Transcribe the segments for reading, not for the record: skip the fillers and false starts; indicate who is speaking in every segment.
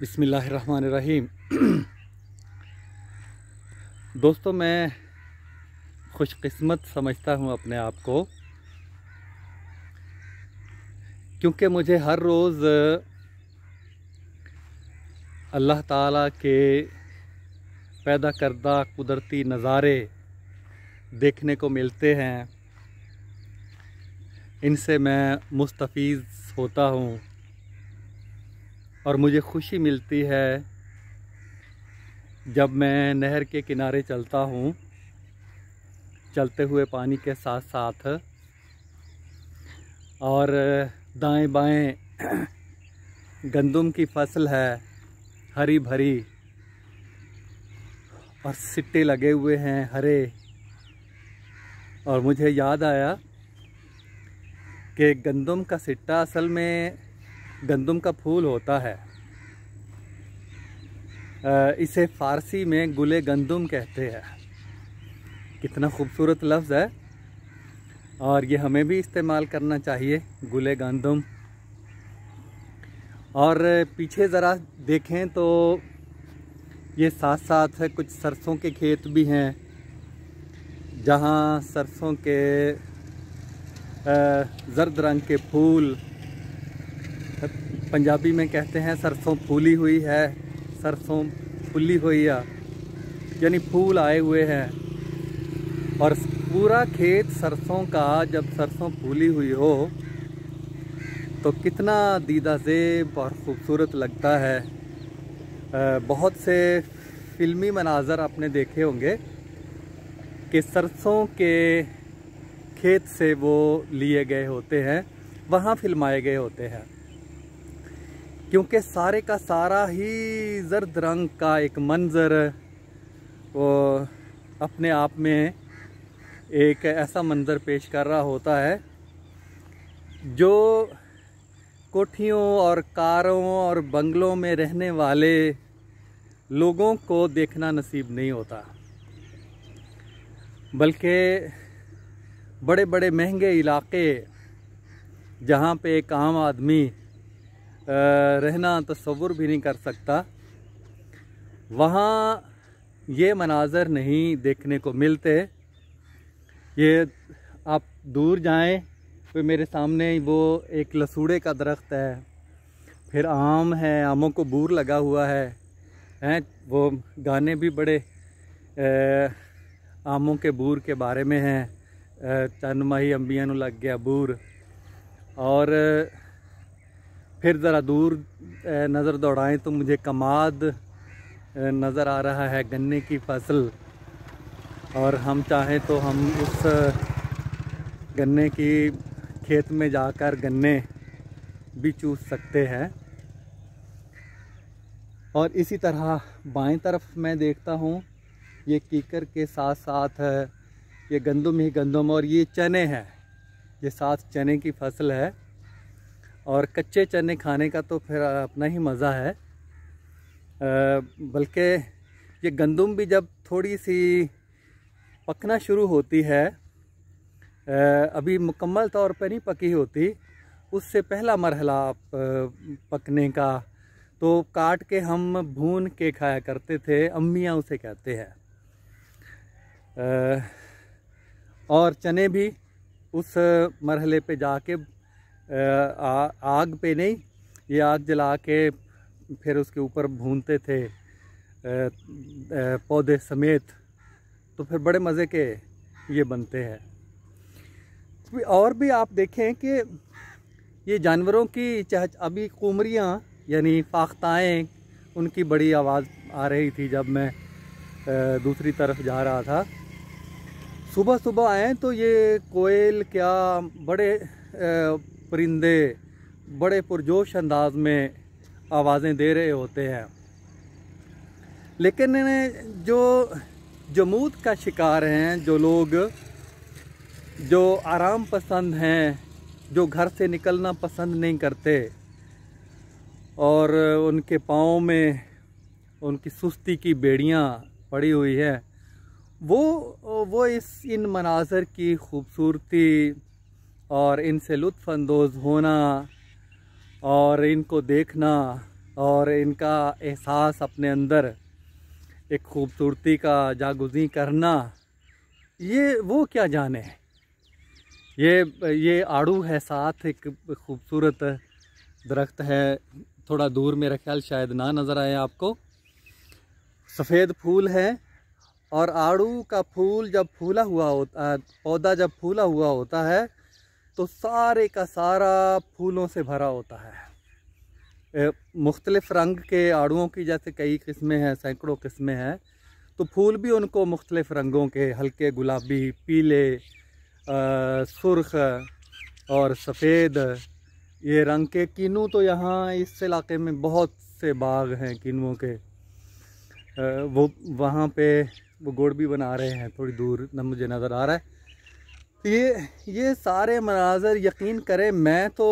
Speaker 1: बिस्मिल्लाहिर्रहमानिर्रहीम। दोस्तों, मैं खुशकिस्मत समझता हूँ अपने आप को, क्योंकि मुझे हर रोज़ अल्लाह ताला के पैदा करदा कुदरती नज़ारे देखने को मिलते हैं। इनसे मैं मुस्तफ़ीज़ होता हूँ और मुझे खुशी मिलती है जब मैं नहर के किनारे चलता हूँ, चलते हुए पानी के साथ साथ, और दाएं बाएं गंदम की फसल है हरी भरी और सिट्टे लगे हुए हैं हरे। और मुझे याद आया कि गंदम का सिट्टा असल में गंदम का फूल होता है। इसे फ़ारसी में गुले गंदम कहते हैं। कितना खूबसूरत लफ्ज़ है और ये हमें भी इस्तेमाल करना चाहिए, गुले गंदम। और पीछे ज़रा देखें तो ये साथ साथ कुछ सरसों के खेत भी हैं, जहाँ सरसों के ज़र्द रंग के फूल, पंजाबी में कहते हैं सरसों फूली हुई है, सरसों फूली हुई है, यानी फूल आए हुए हैं। और पूरा खेत सरसों का जब सरसों फूली हुई हो तो कितना दीदा ज़ेब और ख़ूबसूरत लगता है। बहुत से फ़िल्मी मनाज़र आपने देखे होंगे कि सरसों के खेत से वो लिए गए होते हैं, वहाँ फिल्माए गए होते हैं, क्योंकि सारे का सारा ही ज़र्द रंग का एक मंज़र वो अपने आप में एक ऐसा मंज़र पेश कर रहा होता है जो कोठियों और कारों और बंगलों में रहने वाले लोगों को देखना नसीब नहीं होता, बल्कि बड़े बड़े महंगे इलाके जहाँ पे एक आम आदमी रहना तसव्वुर भी नहीं कर सकता, वहाँ ये मनाज़र नहीं देखने को मिलते। ये आप दूर जाएं तो मेरे सामने वो एक लसूड़े का दरख्त है, फिर आम है, आमों को बूर लगा हुआ है। वो गाने भी बड़े आमों के बूर के बारे में हैं, चंद माही अंबियां नूं लग गया बूर। और फिर ज़रा दूर नज़र दौड़ाएं तो मुझे कमाद नज़र आ रहा है, गन्ने की फसल। और हम चाहें तो हम उस गन्ने की खेत में जाकर गन्ने भी चूस सकते हैं। और इसी तरह बाएं तरफ मैं देखता हूँ, ये कीकर के साथ साथ ये गंदम ही गंदम, और ये चने हैं, ये साथ चने की फसल है। और कच्चे चने खाने का तो फिर अपना ही मज़ा है। बल्कि ये गंदम भी जब थोड़ी सी पकना शुरू होती है, अभी मुकम्मल तौर पर नहीं पकी होती, उससे पहला मरहला पकने का, तो काट के हम भून के खाया करते थे, अम्मियाँ उसे कहते हैं। और चने भी उस मरहले पे जाके आग पे नहीं, ये आग जला के फिर उसके ऊपर भूनते थे पौधे समेत, तो फिर बड़े मज़े के ये बनते हैं। और भी आप देखें कि ये जानवरों की अभी कुमरियाँ यानी फाख्ताएँ, उनकी बड़ी आवाज़ आ रही थी जब मैं दूसरी तरफ जा रहा था। सुबह सुबह आए तो ये कोयल क्या बड़े परिंदे बड़े पुरजोश अंदाज में आवाज़ें दे रहे होते हैं। लेकिन जो जमूद का शिकार हैं, जो लोग जो आराम पसंद हैं, जो घर से निकलना पसंद नहीं करते और उनके पाँव में उनकी सुस्ती की बेड़ियाँ पड़ी हुई हैं, वो इन मनाज़र की खूबसूरती और इनसे लुत्फ़ अंदोज़ होना और इनको देखना और इनका एहसास अपने अंदर एक खूबसूरती का जागुज़ी करना, ये वो क्या जाने। ये आड़ू है, साथ एक खूबसूरत दरख्त है, थोड़ा दूर मेरा ख्याल शायद ना नज़र आए आपको। सफ़ेद फूल है और आड़ू का फूल जब फूला हुआ होता है, पौधा जब फूला हुआ होता है तो सारे का सारा फूलों से भरा होता है। मुख्तलिफ़ रंग के आड़ुओं की जैसे कई किस्में हैं, सैकड़ों किस्में हैं, तो फूल भी उनको मुख्तलिफ़ रंगों के, हल्के गुलाबी, पीले, सुर्ख और सफ़ेद, ये रंग के। किन्नू तो यहाँ इस इलाके में बहुत से बाग हैं किन्नुओं के। वो वहाँ पे वो गुड़ भी बना रहे हैं, थोड़ी दूर न मुझे नज़र आ रहा है। तो ये सारे मनाज़र, यकीन करें मैं तो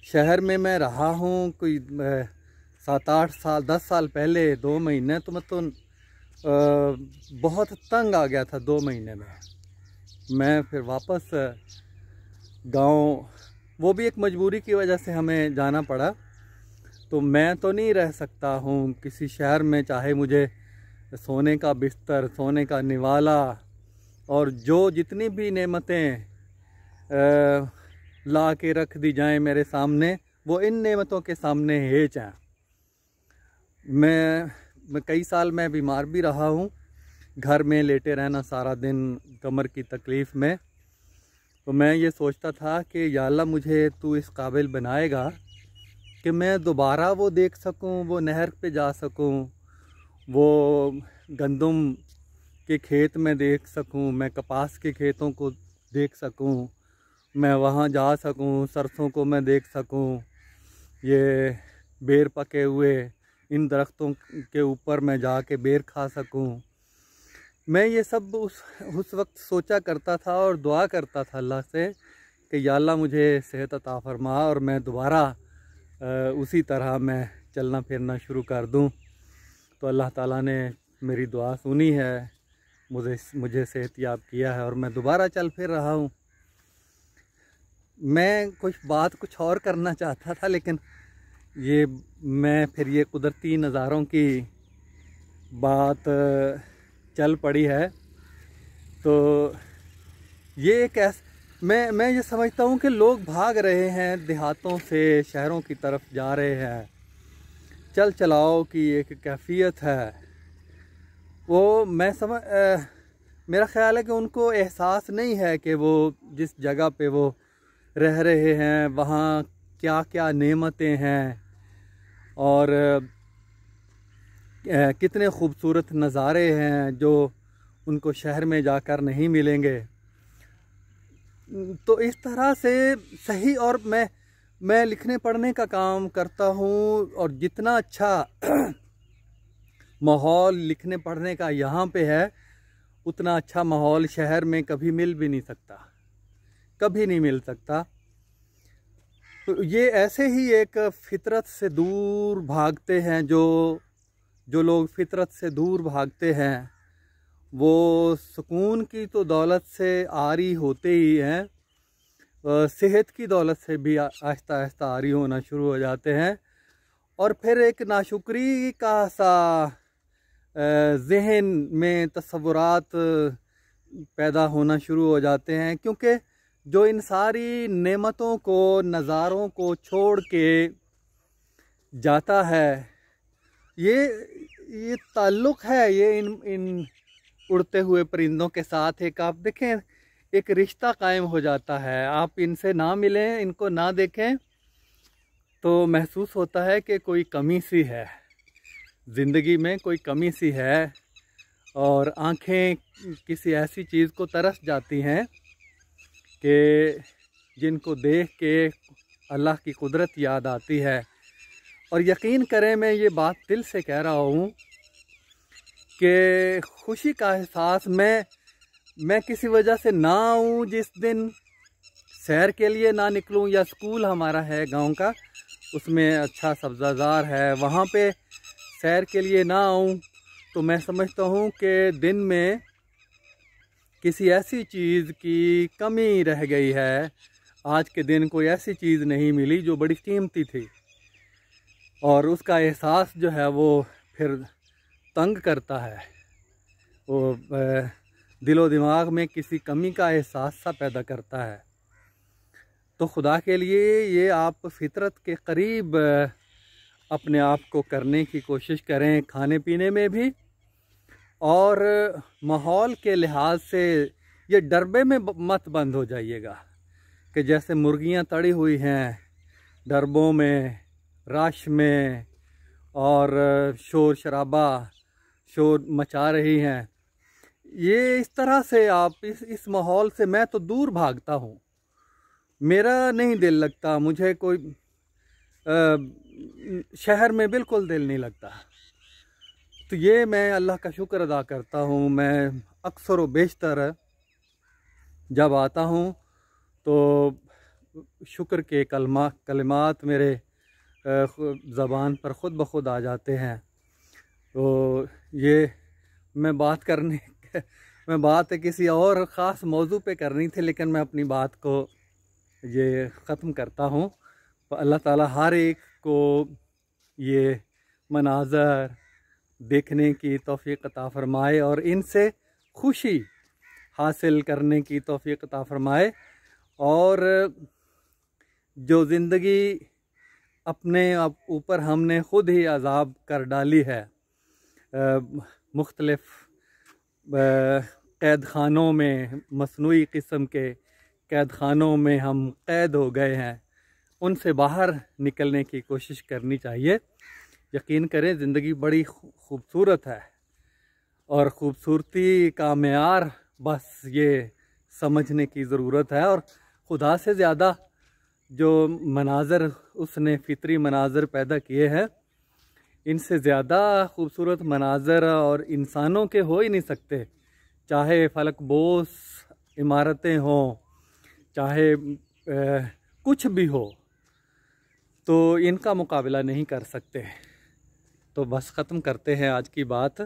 Speaker 1: शहर में मैं रहा हूँ कोई 7-8 साल, 10 साल पहले 2 महीने तो मैं तो बहुत तंग आ गया था। 2 महीने में मैं फिर वापस गांव, वो भी एक मजबूरी की वजह से हमें जाना पड़ा। तो मैं तो नहीं रह सकता हूँ किसी शहर में, चाहे मुझे सोने का बिस्तर, सोने का निवाला और जो जितनी भी नेमतें ला के रख दी जाएं मेरे सामने, वो इन नेमतों के सामने हेच हैं। मैं कई साल मैं बीमार भी रहा हूँ, घर में लेटे रहना सारा दिन कमर की तकलीफ़ में। तो मैं ये सोचता था कि या अल्लाह मुझे तू इस काबिल बनाएगा कि मैं दोबारा वो देख सकूं, वो नहर पे जा सकूं, वो गंदम के खेत में देख सकूं, मैं कपास के खेतों को देख सकूं, मैं वहाँ जा सकूं, सरसों को मैं देख सकूं, ये बेर पके हुए इन दरख्तों के ऊपर मैं जाके बेर खा सकूं। मैं ये सब उस वक्त सोचा करता था और दुआ करता था अल्लाह से कि या अल्लाह मुझे सेहत अता फरमा और मैं दोबारा उसी तरह मैं चलना फिरना शुरू कर दूं। तो अल्लाह ताला ने मेरी दुआ सुनी है, मुझे सेहतयाब किया है और मैं दोबारा चल फिर रहा हूं। मैं कुछ और करना चाहता था, लेकिन ये कुदरती नज़ारों की बात चल पड़ी है। तो ये एक मैं ये समझता हूँ कि लोग भाग रहे हैं, देहातों से शहरों की तरफ जा रहे हैं। चल चलाओ की एक कैफियत है, वो मेरा ख्याल है कि उनको एहसास नहीं है कि वो जिस जगह पे वो रह रहे हैं वहाँ क्या क्या नेमतें हैं और कितने खूबसूरत नज़ारे हैं जो उनको शहर में जाकर नहीं मिलेंगे। तो इस तरह से सही, और मैं लिखने पढ़ने का काम करता हूँ और जितना अच्छा माहौल लिखने पढ़ने का यहाँ पे है, उतना अच्छा माहौल शहर में कभी मिल भी नहीं सकता, कभी नहीं मिल सकता। तो ये ऐसे ही एक फितरत से दूर भागते हैं, जो लोग फितरत से दूर भागते हैं वो सुकून की तो दौलत से आरी होते ही हैं, सेहत की दौलत से भी आहिस्ता आहिस्ता आरी होना शुरू हो जाते हैं। और फिर एक नाशुक्री का सा जहन में तसव्वुरात पैदा होना शुरू हो जाते हैं, क्योंकि जो इन सारी नेमतों को, नज़ारों को छोड़ के जाता है, ये ताल्लुक़ है ये इन उड़ते हुए परिंदों के साथ। एक आप देखें, एक रिश्ता कायम हो जाता है। आप इनसे ना मिलें, इनको ना देखें तो महसूस होता है कि कोई कमी सी है ज़िंदगी में, कोई कमी सी है, और आँखें किसी ऐसी चीज़ को तरस जाती हैं कि जिनको देख के अल्लाह की कुदरत याद आती है। और यकीन करें, मैं ये बात दिल से कह रहा हूँ कि खुशी का एहसास मैं किसी वजह से ना आऊँ, जिस दिन सैर के लिए ना निकलूँ, या स्कूल हमारा है गांव का, उसमें अच्छा सब्ज़ाजार है, वहाँ पे सैर के लिए ना आऊँ, तो मैं समझता हूँ कि दिन में किसी ऐसी चीज़ की कमी रह गई है। आज के दिन कोई ऐसी चीज़ नहीं मिली जो बड़ी कीमती थी। और उसका एहसास जो है वो फिर तंग करता है, वो दिलो दिमाग में किसी कमी का एहसास सा पैदा करता है। तो खुदा के लिए ये आप फितरत के करीब अपने आप को करने की कोशिश करें, खाने पीने में भी, और माहौल के लिहाज से ये डरबे में मत बंद हो जाइएगा कि जैसे मुर्गियां तड़ी हुई हैं डरबों में, रश में, और शोर शराबा शोर मचा रही हैं। ये इस तरह से आप इस माहौल से मैं तो दूर भागता हूँ, मेरा नहीं दिल लगता, मुझे कोई शहर में बिल्कुल दिल नहीं लगता। तो ये मैं अल्लाह का शुक्र अदा करता हूँ। मैं अक्सर व बेशतर जब आता हूँ तो शुक्र के कलिमात मेरे ज़बान पर ख़ुद ब खुद आ जाते हैं। तो ये मैं बात किसी और ख़ास मौजू पे करनी थी, लेकिन मैं अपनी बात को ये ख़त्म करता हूँ। तो अल्लाह ताला हर एक को ये मनाज़र देखने की तौफ़ीक़ अता फ़रमाए और इनसे खुशी हासिल करने की तौफ़ीक़ अता फ़रमाए। और जो ज़िंदगी अपने ऊपर हमने ख़ुद ही अज़ाब कर डाली है, मुख्तलिफ़ क़ैद ख़ानों में, मसनूई किस्म के क़ैद ख़ानों में हम क़ैद हो गए हैं, उनसे बाहर निकलने की कोशिश करनी चाहिए। यकीन करें ज़िंदगी बड़ी खूबसूरत है और ख़ूबसूरती का मेयार बस ये समझने की ज़रूरत है। और खुदा से ज़्यादा जो मनाज़र उसने फ़ितरी मनाज़र पैदा किए हैं, इनसे ज़्यादा खूबसूरत मनाज़र और इंसानों के हो ही नहीं सकते। चाहे फलक बोस इमारतें हों, चाहे कुछ भी हो, तो इनका मुकाबला नहीं कर सकते। तो बस ख़त्म करते हैं आज की बात।